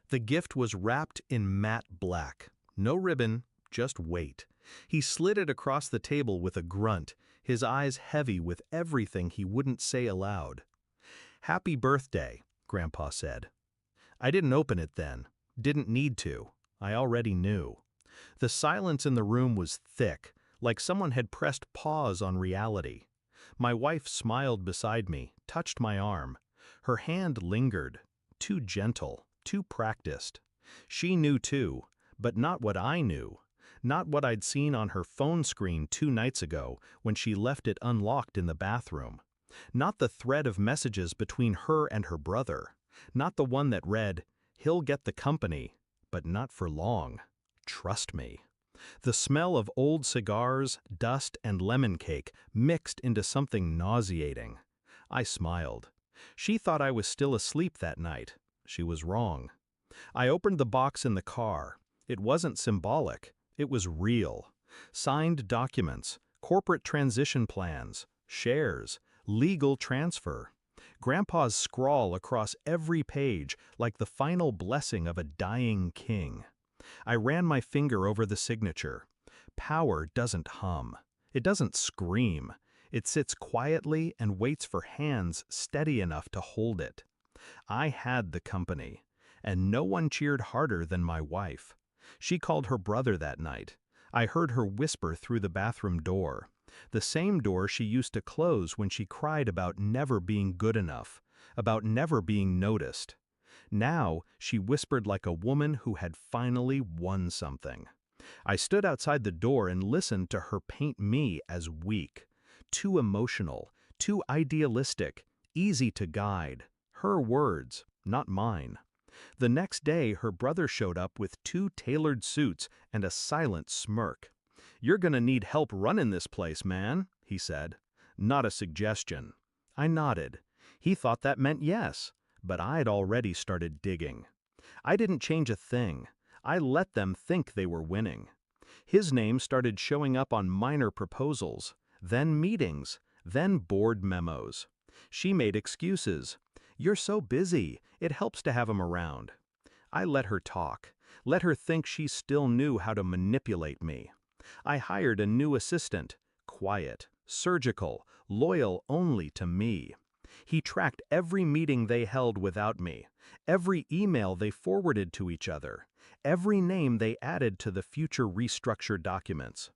The gift was wrapped in matte black. No ribbon, just weight. He slid it across the table with a grunt, his eyes heavy with everything he wouldn't say aloud. "Happy birthday," Grandpa said. I didn't open it then. Didn't need to. I already knew. The silence in the room was thick, like someone had pressed pause on reality. My wife smiled beside me, touched my arm. Her hand lingered. Too gentle, too practiced. She knew too, but not what I knew. Not what I'd seen on her phone screen 2 nights ago when she left it unlocked in the bathroom. Not the thread of messages between her and her brother. Not the one that read, "He'll get the company, but not for long. Trust me." The smell of old cigars, dust, and lemon cake mixed into something nauseating. I smiled. She thought I was still asleep that night. She was wrong. I opened the box in the car. It wasn't symbolic. It was real. Signed documents, corporate transition plans, shares, legal transfer. Grandpa's scrawl across every page like the final blessing of a dying king. I ran my finger over the signature. Power doesn't hum. It doesn't scream. It sits quietly and waits for hands steady enough to hold it. I had the company, and no one cheered harder than my wife. She called her brother that night. I heard her whisper through the bathroom door. The same door she used to close when she cried about never being good enough, about never being noticed. Now she whispered like a woman who had finally won something. I stood outside the door and listened to her paint me as weak, too emotional, too idealistic, easy to guide. Her words, not mine. The next day her brother showed up with 2 tailored suits and a silent smirk. "You're gonna need help running this place, man," he said. Not a suggestion. I nodded. He thought that meant yes, but I'd already started digging. I didn't change a thing. I let them think they were winning. His name started showing up on minor proposals, then meetings, then board memos. She made excuses. "You're so busy, it helps to have him around." I let her talk, let her think she still knew how to manipulate me. I hired a new assistant, quiet, surgical, loyal only to me. He tracked every meeting they held without me, every email they forwarded to each other, every name they added to the future restructure documents.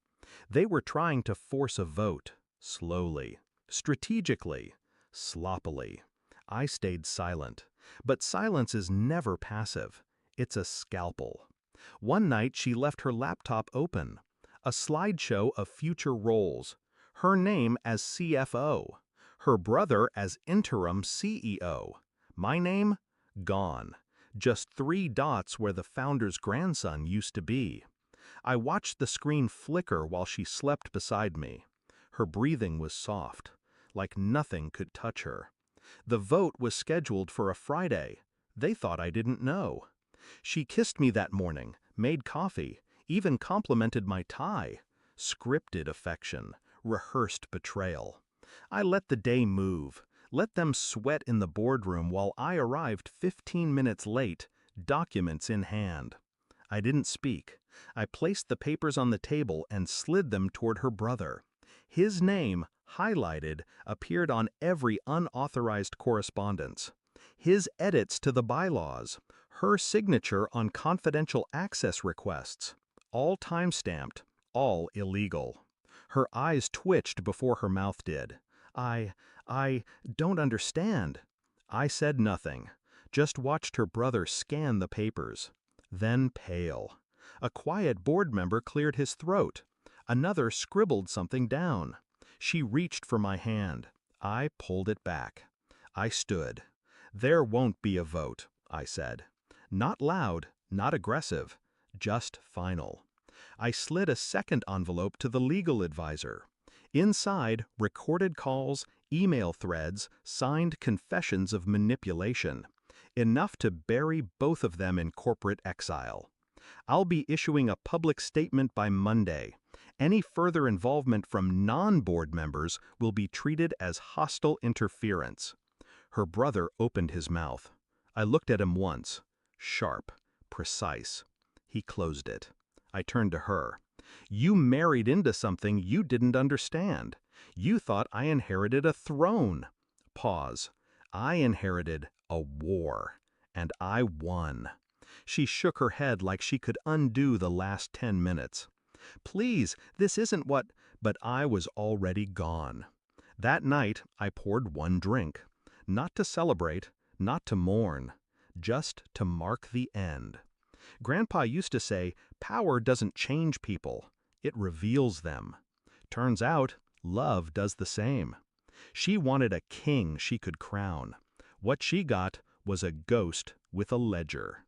They were trying to force a vote, slowly, strategically, sloppily. I stayed silent, but silence is never passive. It's a scalpel. One night she left her laptop open, a slideshow of future roles, her name as CFO, her brother as interim CEO, my name gone, just 3 dots where the founder's grandson used to be. I watched the screen flicker while she slept beside me. Her breathing was soft, like nothing could touch her. The vote was scheduled for a Friday. They thought I didn't know. She kissed me that morning, made coffee, even complimented my tie. Scripted affection, rehearsed betrayal. I let the day move, let them sweat in the boardroom while I arrived 15 minutes late, documents in hand. I didn't speak. I placed the papers on the table and slid them toward her brother. His name, highlighted, appeared on every unauthorized correspondence. His edits to the bylaws, her signature on confidential access requests, all time-stamped, all illegal. Her eyes twitched before her mouth did. I don't understand." I said nothing, just watched her brother scan the papers. Then pale. A quiet board member cleared his throat. Another scribbled something down. She reached for my hand. I pulled it back. I stood. "There won't be a vote," I said. Not loud, not aggressive, just final. I slid a second envelope to the legal advisor. Inside, recorded calls, email threads, signed confessions of manipulation. Enough to bury both of them in corporate exile. "I'll be issuing a public statement by Monday. Any further involvement from non-board members will be treated as hostile interference." Her brother opened his mouth. I looked at him once. Sharp, precise. He closed it. I turned to her. You married into something you didn't understand. You thought I inherited a throne. Pause. I inherited a war. And I won. She shook her head like she could undo the last 10 minutes. Please, this isn't what... But I was already gone. That night, I poured one drink. Not to celebrate, not to mourn, just to mark the end. Grandpa used to say, power doesn't change people, it reveals them. Turns out, love does the same. She wanted a king she could crown. What she got was a ghost with a ledger.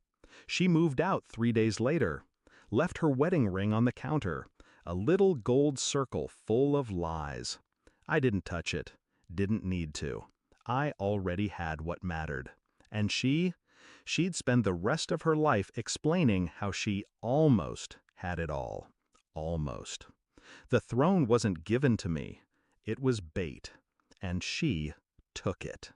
She moved out 3 days later, left her wedding ring on the counter, a little gold circle full of lies. I didn't touch it, didn't need to. I already had what mattered. And she'd spend the rest of her life explaining how she almost had it all. Almost. The throne wasn't given to me. It was bait. And she took it.